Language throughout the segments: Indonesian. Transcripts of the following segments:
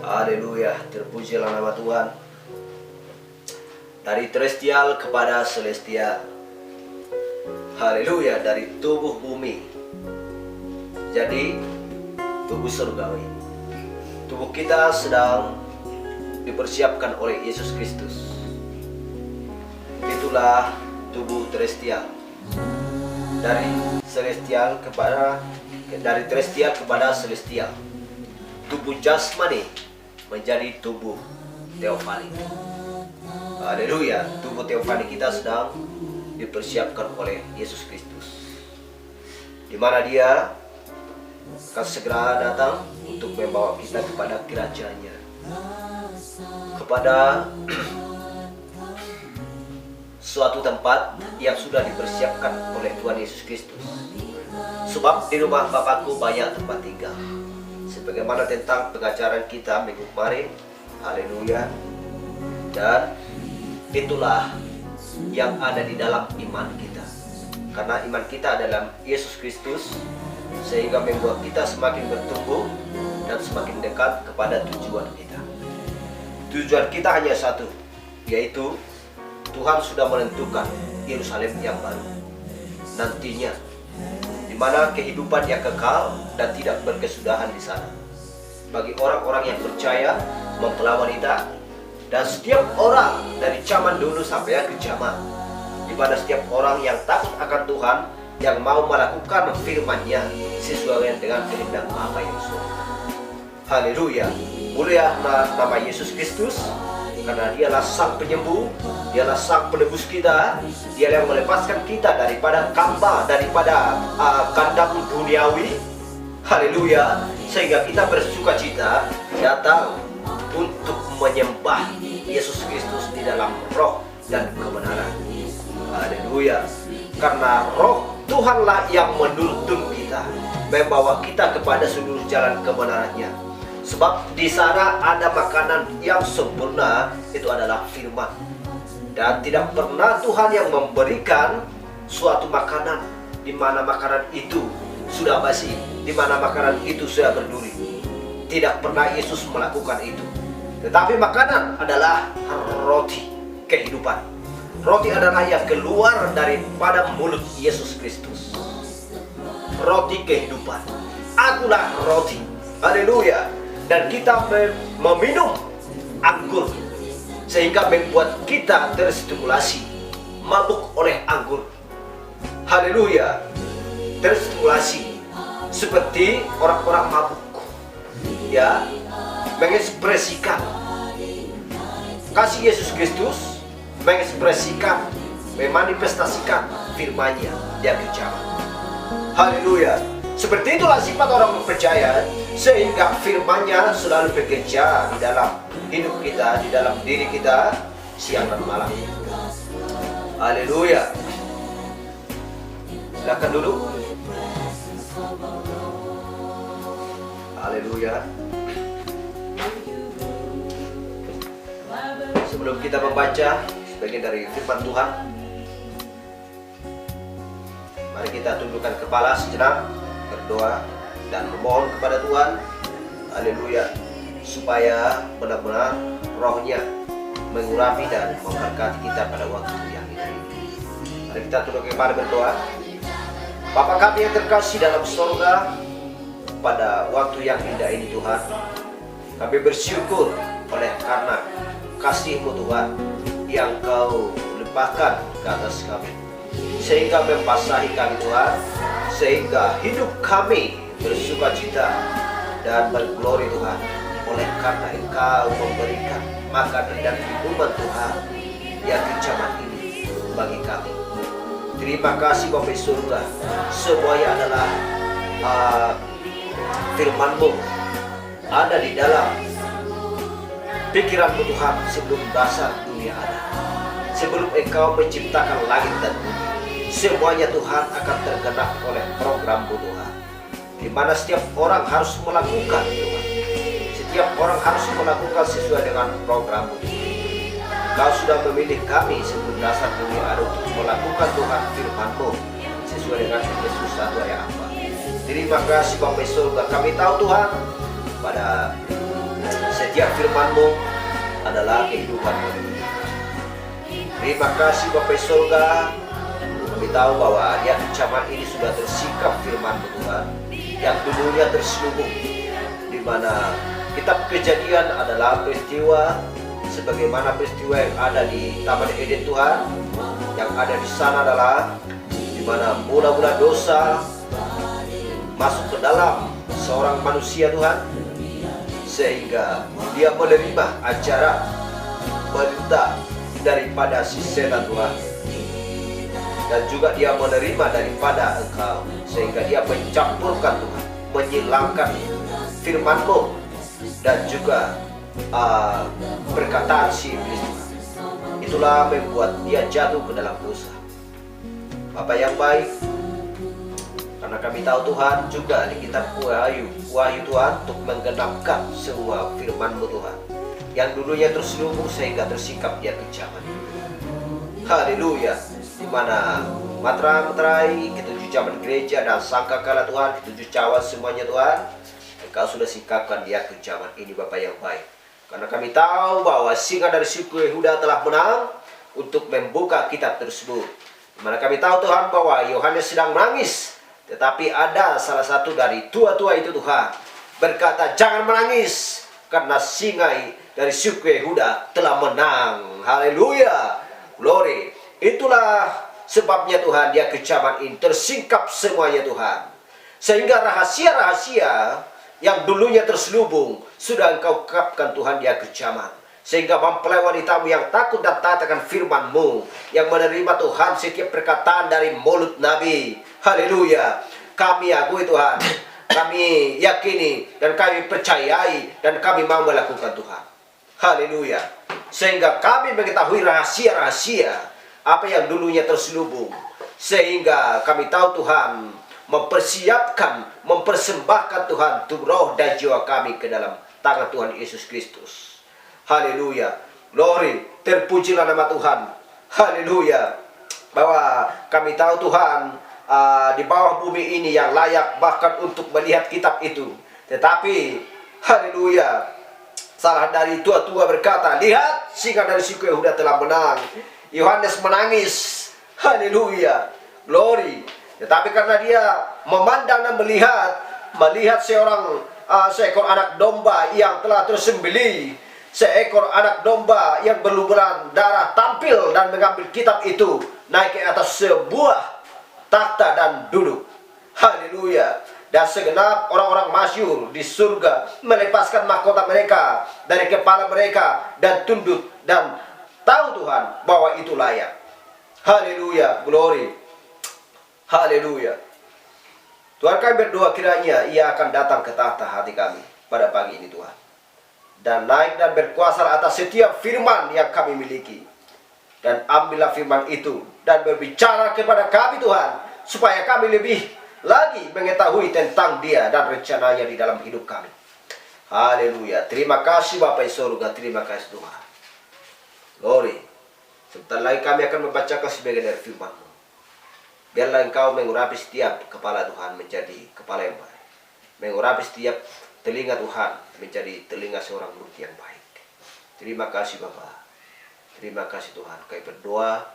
Haleluya, terpujilah nama Tuhan. Dari terrestrial kepada celestial. Haleluya, dari tubuh bumi jadi tubuh surgawi. Tubuh kita sedang dipersiapkan oleh Yesus Kristus. Itulah tubuh terrestrial. Dari terrestrial kepada celestial. Tubuh jasmani menjadi tubuh teofani. Haleluya, tubuh teofani kita sedang dipersiapkan oleh Yesus Kristus, di mana Dia akan segera datang untuk membawa kita kepada kerajaan-Nya, kepada suatu tempat yang sudah dipersiapkan oleh Tuhan Yesus Kristus. Sebab di rumah Bapakku banyak tempat tinggal, sebagaimana tentang pengajaran kita minggu kemarin. Haleluya. Dan itulah yang ada di dalam iman kita, karena iman kita dalam Yesus Kristus, sehingga membuat kita semakin bertumbuh dan semakin dekat kepada tujuan kita. Tujuan kita hanya satu, yaitu Tuhan sudah menentukan Yerusalem yang baru nantinya, di mana kehidupan yang kekal dan tidak berkesudahan di sana bagi orang-orang yang percaya, mempelai wanita, dan setiap orang dari zaman dulu sampai yang kiamat, di mana setiap orang yang takut akan Tuhan, yang mau melakukan firman-Nya sesuai dengan kehendak Bapa yang surga. Haleluya. Mulialah nama Yesus Kristus, karena Dialah Sang Penyembuh, Dialah Sang Penebus kita, Dia yang melepaskan kita daripada kandang duniawi. Haleluya. Sehingga kita bersukacita datang untuk menyembah Yesus Kristus di dalam roh dan kebenaran. Haleluya. Karena roh Tuhanlah yang menuntun kita, membawa kita kepada seluruh jalan kebenaran-Nya. Sebab di sana ada makanan yang sempurna, itu adalah firman. Dan tidak pernah Tuhan yang memberikan suatu makanan di mana makanan itu sudah basi, di mana makanan itu sudah berduri. Tidak pernah Yesus melakukan itu. Tetapi makanan adalah roti kehidupan. Roti adalah yang keluar daripada mulut Yesus Kristus. Roti kehidupan. Akulah roti. Haleluya. Dan kita meminum anggur, sehingga membuat kita terstimulasi, mabuk oleh anggur. Haleluya. Terstimulasi seperti orang-orang mabuk, ya, mengekspresikan kasih Yesus Kristus, mengekspresikan, memanifestasikan firman-Nya di akhir zaman. Haleluya. Seperti itulah sifat orang percaya, sehingga firman-Nya selalu bekerja di dalam hidup kita, di dalam diri kita, siang dan malam. Haleluya. Silakan dulu. Haleluya. Sebelum kita membaca sebagian dari firman Tuhan, mari kita tundukkan kepala sejenak, berdoa dan memohon kepada Tuhan. Haleluya. Supaya benar-benar roh-Nya mengurapi dan memberkati kita pada waktu yang ini. Mari kita tundukkan kepala berdoa. Bapa kami yang terkasih dalam surga, pada waktu yang indah ini Tuhan, kami bersyukur oleh karena kasih-Mu Tuhan yang Kau limpahkan ke atas kami, sehingga membasahi kami Tuhan, sehingga hidup kami bersukacita dan berglori Tuhan, oleh karena Engkau memberikan makanan dan minuman Tuhan yang kecaman ini bagi kami. Terima kasih Bapa surga, semuanya adalah firman-Mu ada di dalam pikiran-Mu Tuhan sebelum dasar dunia ada. Sebelum Engkau menciptakan langit dan bumi, semuanya Tuhan akan tergenap oleh program-Mu Tuhan, di mana setiap orang harus melakukan Tuhan. Setiap orang harus melakukan sesuai dengan program-Mu. Kau sudah memilih kami sebelum dasar dunia ada untuk melakukan Tuhan firman-Mu sesuai dengan Yesus 1 ayat 4. Terima kasih Bapa surga. Kami tahu Tuhan, pada setiap firman-Mu adalah kehidupan kami. Terima kasih Bapa surga. Kami tahu bahwa di ancaman ini sudah tersikap firman-Mu Tuhan, yang dulunya terselubung, di mana kitab Kejadian adalah peristiwa sebagaimana peristiwa yang ada di Taman Eden Tuhan. Yang ada di sana adalah di mana mula-mula dosa masuk ke dalam seorang manusia Tuhan, sehingga dia menerima ajaran perintah daripada si setan Tuhan, dan juga dia menerima daripada Engkau, sehingga dia mencampurkan Tuhan, menyilangkan firman-Mu dan juga perkataan si iblis Tuhan. Itulah membuat dia jatuh ke dalam dosa. Bapa yang baik, karena kami tahu Tuhan juga di kitab Wahyu Tuhan untuk menggenapkan semua firman-Mu Tuhan, yang dulunya terselubung sehingga tersikap dia kejaman. Haleluya. Di mana materai ketujuh zaman gereja dan sangkakala Tuhan, ketujuh cawan semuanya Tuhan, Engkau sudah sikapkan dia kejaman ini Bapa yang baik. Karena kami tahu bahwa singa dari suku Yehuda telah menang untuk membuka kitab tersebut. Dimana kami tahu Tuhan bahwa Yohanes sedang menangis, tetapi ada salah satu dari tua-tua itu Tuhan berkata, jangan menangis, karena singa dari suku Yehuda telah menang. Haleluya, glory. Itulah sebabnya Tuhan dia kejaman ini tersingkap semuanya Tuhan, sehingga rahasia-rahasia yang dulunya terselubung sudah Engkau ungkapkan Tuhan dia kejaman, sehingga mempelai wanitamu yang takut dan taat akan firman-Mu, yang menerima Tuhan setiap perkataan dari mulut Nabi. Haleluya. Kami akui Tuhan, kami yakini dan kami percayai dan kami mau melakukan Tuhan. Haleluya. Sehingga kami mengetahui rahasia-rahasia apa yang dulunya terselubung, sehingga kami tahu Tuhan mempersiapkan, mempersembahkan Tuhan tuh roh dan jiwa kami ke dalam tangan Tuhan Yesus Kristus. Haleluya, glory, terpujilah nama Tuhan. Haleluya, bahwa kami tahu Tuhan di bawah bumi ini yang layak bahkan untuk melihat kitab itu, tetapi haleluya, salah dari tua-tua berkata, lihat singa dari suku Yehuda telah menang. Yohanes menangis, haleluya, glory. Tetapi karena dia memandang dan melihat seekor anak domba yang telah tersembelih, seekor anak domba yang berlumuran darah tampil dan mengambil kitab itu, naik ke atas sebuah takhta dan duduk. Haleluya. Dan segenap orang-orang masyhur di surga melepaskan mahkota mereka dari kepala mereka dan tunduk dan tahu Tuhan bahwa itu layak. Haleluya, glory. Haleluya. Tuhan, kami berdoa kiranya Ia akan datang ke tahta hati kami pada pagi ini Tuhan, dan naik dan berkuasa atas setiap firman yang kami miliki. Dan ambillah firman itu dan berbicara kepada kami Tuhan, supaya kami lebih lagi mengetahui tentang Dia dan rencananya di dalam hidup kami. Haleluya. Terima kasih Bapa di surga, terima kasih Tuhan. Glory. Sebentar lagi kami akan membacakan sebagian dari firman-Mu. Biarlah Engkau mengurapi setiap kepala Tuhan menjadi kepala yang baik, mengurapi setiap telinga Tuhan menjadi telinga seorang murid yang baik. Terima kasih Bapa. Terima kasih Tuhan. Kami berdoa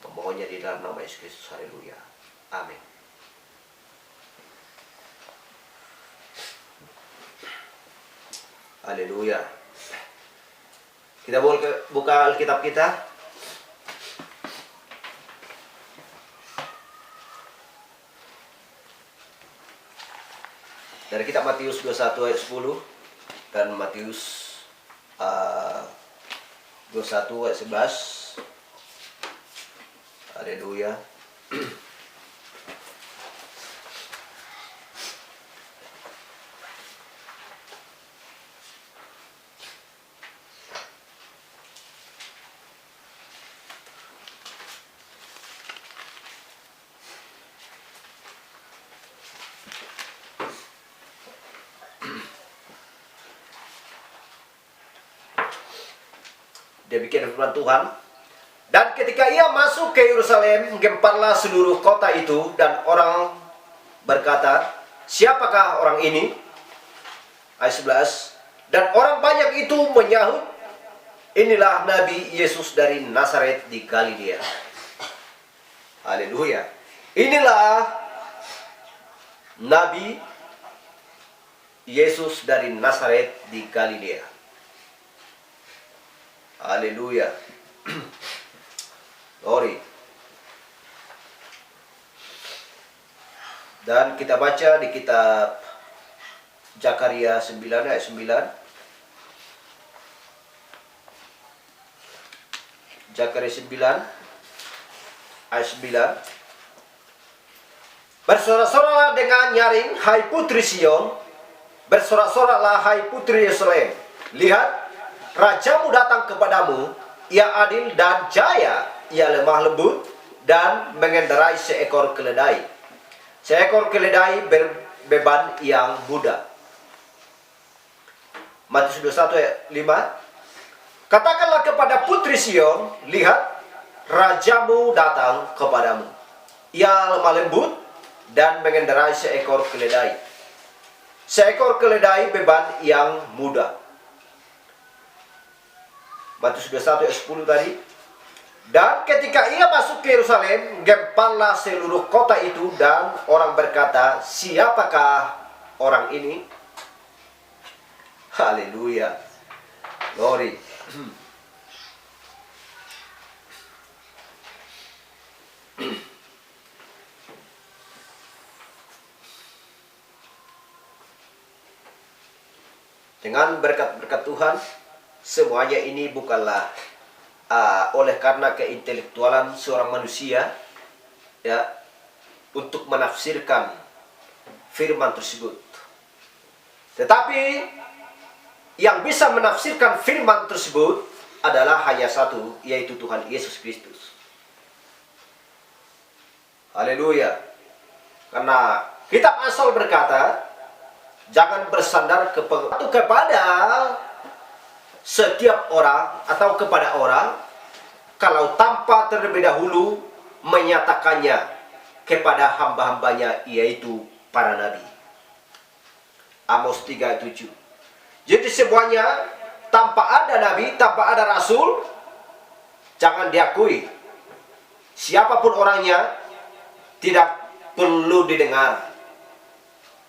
memohonnya di dalam nama Yesus Kristus. Haleluya. Amin. Haleluya. Kita boleh buka Alkitab kita. Dari kitab Matius 21 ayat 10 dan Matius 21 ayat 11. Haleluya. Demikian firman Tuhan. Dan ketika ia masuk ke Yerusalem, gemparlah seluruh kota itu, dan orang berkata, siapakah orang ini? Ayat 11. Dan orang banyak itu menyahut, inilah Nabi Yesus dari Nazaret di Galilea. Haleluya. Inilah Nabi Yesus dari Nazaret di Galilea. Haleluya. Glory. Dan kita baca di kitab Zakaria 9 ayat 9. Zakaria 9 ayat 9. Bersorak-soraklah dengan nyaring, hai putri Sion. Bersorak-soraklah, hai putri Yerusalem. Lihat, rajamu datang kepadamu. Ia adil dan jaya. Ia lemah lembut dan mengendarai seekor keledai. Seekor keledai berbeban yang muda. Matius 21 ayat 5. Katakanlah kepada putri Sion, lihat, rajamu datang kepadamu. Ia lemah lembut dan mengendarai seekor keledai. Seekor keledai beban yang muda. Matius 21 ayat 10 tadi. Dan ketika ia masuk ke Yerusalem, gemparlah seluruh kota itu, dan orang berkata, siapakah orang ini? Haleluya. Glory. Dengan berkat-berkat Tuhan, semuanya ini bukanlah oleh karena keintelektualan seorang manusia, ya, untuk menafsirkan firman tersebut. Tetapi yang bisa menafsirkan firman tersebut adalah hanya satu, yaitu Tuhan Yesus Kristus. Haleluya. Karena kitab Amsal berkata, jangan bersandar kepada setiap orang atau kepada orang kalau tanpa terlebih dahulu menyatakannya kepada hamba-hambanya, yaitu para nabi. Amos 3:7. Jadi semuanya tanpa ada nabi, tanpa ada rasul, jangan diakui. Siapapun orangnya tidak perlu didengar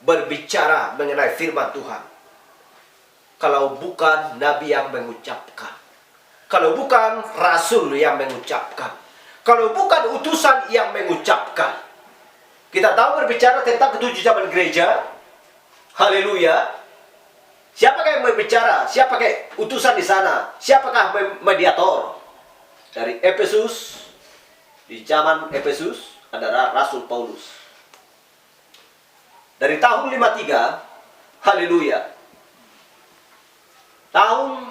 berbicara mengenai firman Tuhan kalau bukan nabi yang mengucapkan, kalau bukan rasul yang mengucapkan, kalau bukan utusan yang mengucapkan. Kita tahu berbicara tentang ketujuh zaman gereja. Haleluya. Siapakah yang berbicara? Siapakah utusan di sana? Siapakah mediator? Dari Efesus, di zaman Efesus adalah Rasul Paulus. Dari tahun 53, haleluya, tahun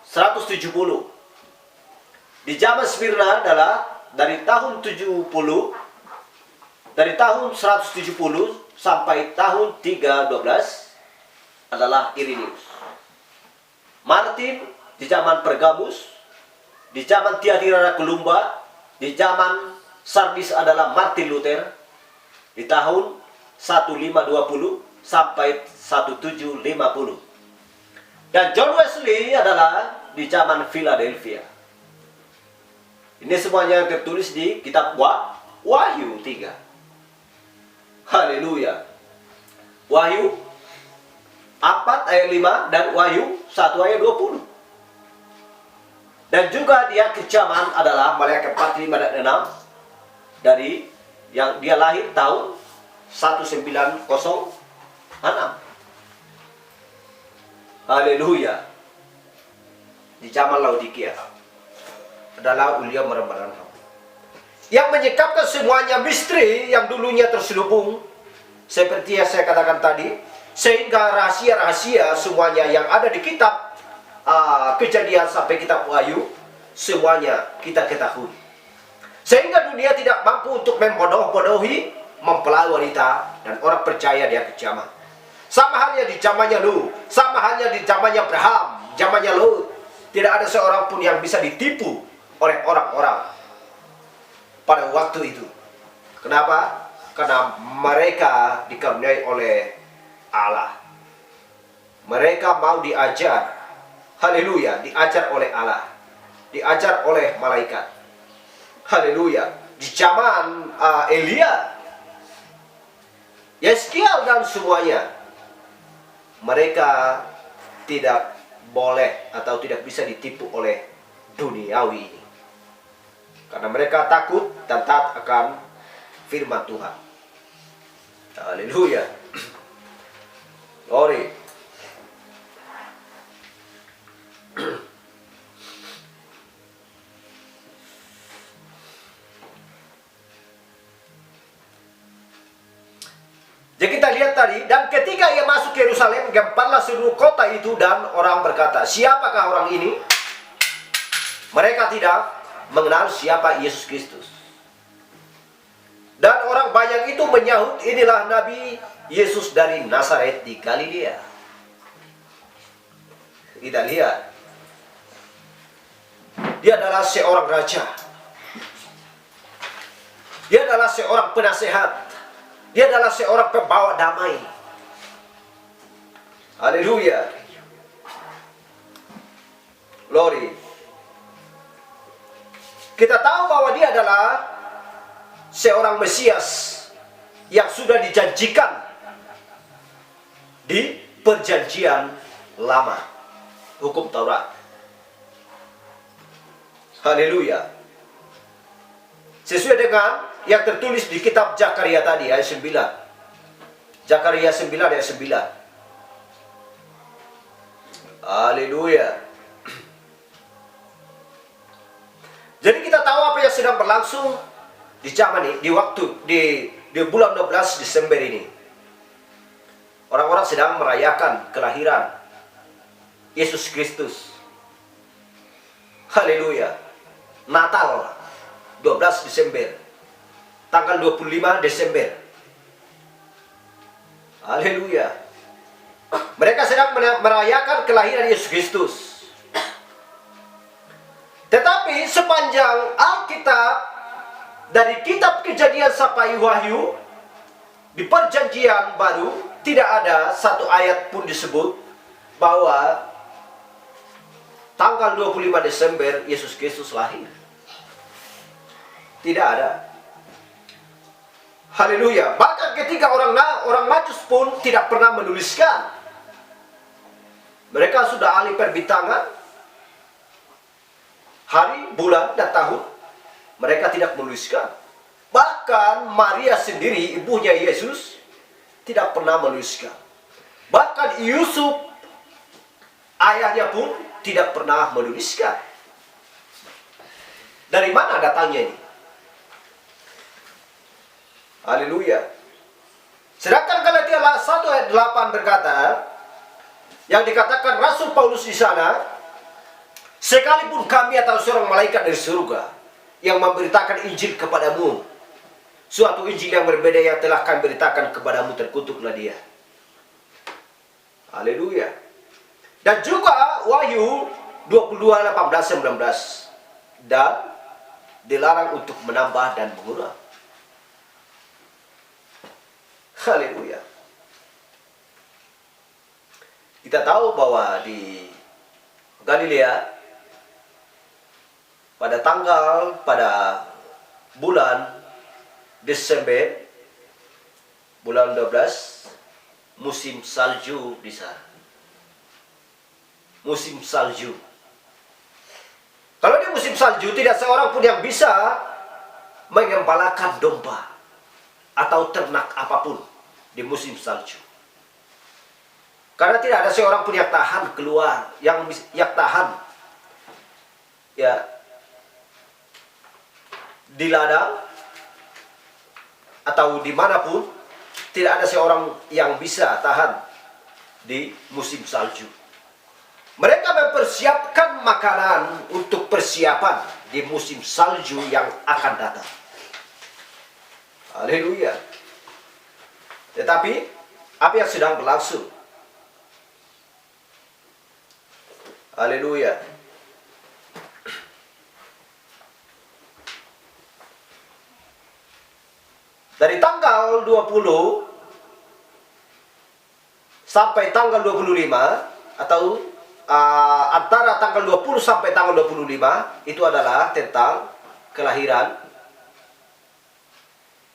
170. Di zaman Smyrna adalah dari tahun 70, dari tahun 170 sampai tahun 312 adalah Irenaeus. Martin di zaman Pergamus, di zaman Tiatira Kolumba, di zaman Sardis adalah Martin Luther di tahun 1520 sampai 1750. Dan John Wesley adalah di zaman Philadelphia. Ini semuanya tertulis di kitab Wahyu 3. Haleluya. Wahyu 4 ayat 5 dan Wahyu 1 ayat 20. Dan juga dia kecaman adalah Malaikat 4, 5 dan 6 dari yang dia lahir tahun 1906. Haleluya. Di zaman Laodikia adalah William Branham yang menyingkapkan semuanya misteri yang dulunya terselubung, seperti yang saya katakan tadi, sehingga rahasia-rahasia semuanya yang ada di kitab Kejadian sampai kitab Wahyu, semuanya kita ketahui. Sehingga dunia tidak mampu untuk membodoh-bodohi mempelai wanita, dan orang percaya dia kejaman. Sama halnya di zamannya Lut, sama halnya di zamannya Abraham, zamannya Lut. Tidak ada seorang pun yang bisa ditipu oleh orang-orang pada waktu itu. Kenapa? Karena mereka dikaruniai oleh Allah. Mereka mau diajar. Haleluya, diajar oleh Allah, diajar oleh malaikat. Haleluya. Di zaman Elia, Yeskiel dan semuanya, mereka tidak boleh atau tidak bisa ditipu oleh duniawi ini. Karena mereka takut dan taat akan firman Tuhan. Haleluya. Glory. Jadi kita lihat tadi, dan ketika ia masuk ke Yerusalem, gemparlah seluruh kota itu, dan orang berkata, siapakah orang ini? Mereka tidak mengenal siapa Yesus Kristus. Dan orang banyak itu menyahut, inilah Nabi Yesus dari Nazaret di Galilea. Kita lihat, dia adalah seorang raja. Dia adalah seorang penasehat. Dia adalah seorang pembawa damai. Haleluya. Glory. Kita tahu bahwa dia adalah seorang Mesias yang sudah dijanjikan di perjanjian lama, hukum Taurat. Haleluya. Sesuai dengan yang tertulis di kitab Zakaria tadi, ayat 9. Zakaria 9 ayat 9. Haleluya. Jadi kita tahu apa yang sedang berlangsung di zaman ini, di waktu di bulan 12 Desember ini. Orang-orang sedang merayakan kelahiran Yesus Kristus. Haleluya. Natal 12 Desember. Tanggal 25 Desember. Haleluya. Mereka sedang merayakan kelahiran Yesus Kristus. Tetapi sepanjang Alkitab, dari kitab Kejadian sampai Wahyu, di perjanjian baru, tidak ada satu ayat pun disebut bahwa tanggal 25 Desember Yesus Kristus lahir. Tidak ada. Haleluya. Bahkan ketika orang Majus pun tidak pernah menuliskan. Mereka sudah ahli perbintangan, hari, bulan, dan tahun. Mereka tidak menuliskan. Bahkan Maria sendiri, ibunya Yesus, tidak pernah menuliskan. Bahkan Yusuf, ayahnya pun tidak pernah menuliskan. Dari mana datangnya ini? Haleluya. Sedangkan Galatia 1 ayat 8 berkata, yang dikatakan Rasul Paulus di sana, sekalipun kami atau seorang malaikat dari surga yang memberitakan Injil kepadamu, suatu Injil yang berbeda yang telah kami beritakan kepadamu, terkutuklah dia. Haleluya. Dan juga Wahyu 22, 18, 19. Dan dilarang untuk menambah dan mengurang. Haleluya. Kita tahu bahwa di Galilea, pada bulan Desember, bulan 12, musim salju di sana. Musim salju. Kalau di musim salju, tidak seorang pun yang bisa mengembalakan domba atau ternak apapun di musim salju. Karena tidak ada seorang pun yang tahan keluar, yang tahan ya di ladang atau dimanapun, tidak ada seorang yang bisa tahan di musim salju. Mereka mempersiapkan makanan untuk persiapan di musim salju yang akan datang. Haleluya. Tetapi apa yang sedang berlangsung? Haleluya. Dari tanggal 20 sampai tanggal 25 atau antara tanggal 20 sampai tanggal 25 itu adalah tentang kelahiran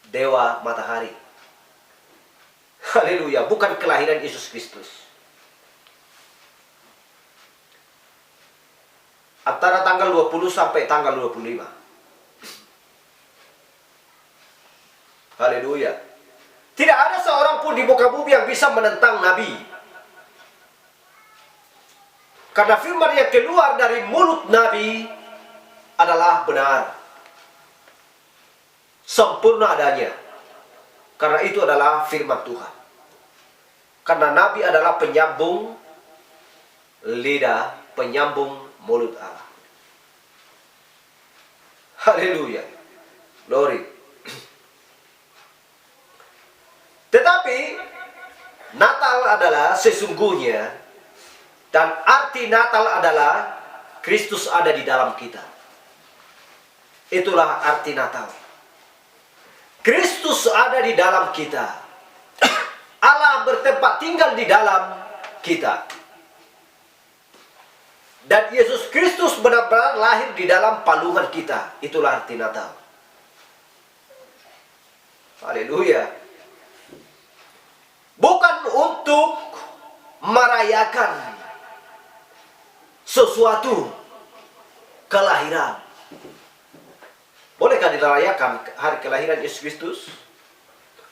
Dewa Matahari. Haleluya, bukan kelahiran Yesus Kristus. Antara tanggal 20 sampai tanggal 25. Haleluya. Tidak ada seorang pun di muka bumi yang bisa menentang Nabi. Karena firman yang keluar dari mulut Nabi adalah benar. Sempurna adanya. Karena itu adalah firman Tuhan. Karena Nabi adalah penyambung lidah, penyambung mulut Allah. Haleluya. Glory. Tetapi Natal adalah sesungguhnya, dan arti Natal adalah Kristus ada di dalam kita. Itulah arti Natal. Kristus ada di dalam kita. Allah bertempat tinggal di dalam kita. Dan Yesus Kristus benar-benar lahir di dalam palungan kita. Itulah arti Natal. Haleluya. Bukan untuk merayakan sesuatu kelahiran. Bolehkah dirayakan hari kelahiran Yesus Kristus?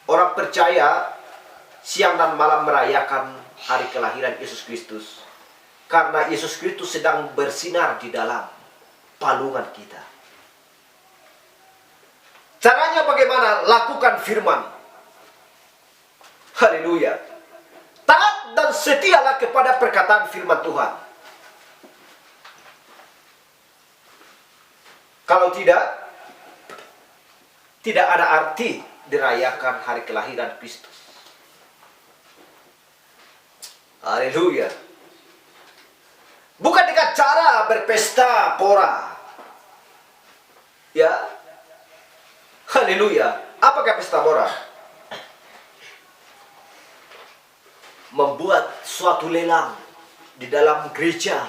Orang percaya siang dan malam merayakan hari kelahiran Yesus Kristus. Karena Yesus Kristus sedang bersinar di dalam palungan kita. Caranya bagaimana? Lakukan firman. Haleluya. Taat dan setialah kepada perkataan firman Tuhan. Kalau tidak, tidak ada arti dirayakan hari kelahiran Kristus. Haleluya. Bukan dengan cara berpesta pora. Ya. Haleluya. Apakah pesta pora? Membuat suatu lelang di dalam gereja.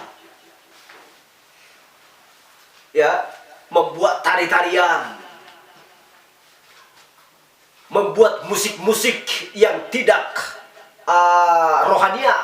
Ya, membuat tari-tarian. Membuat musik-musik yang tidak rohania.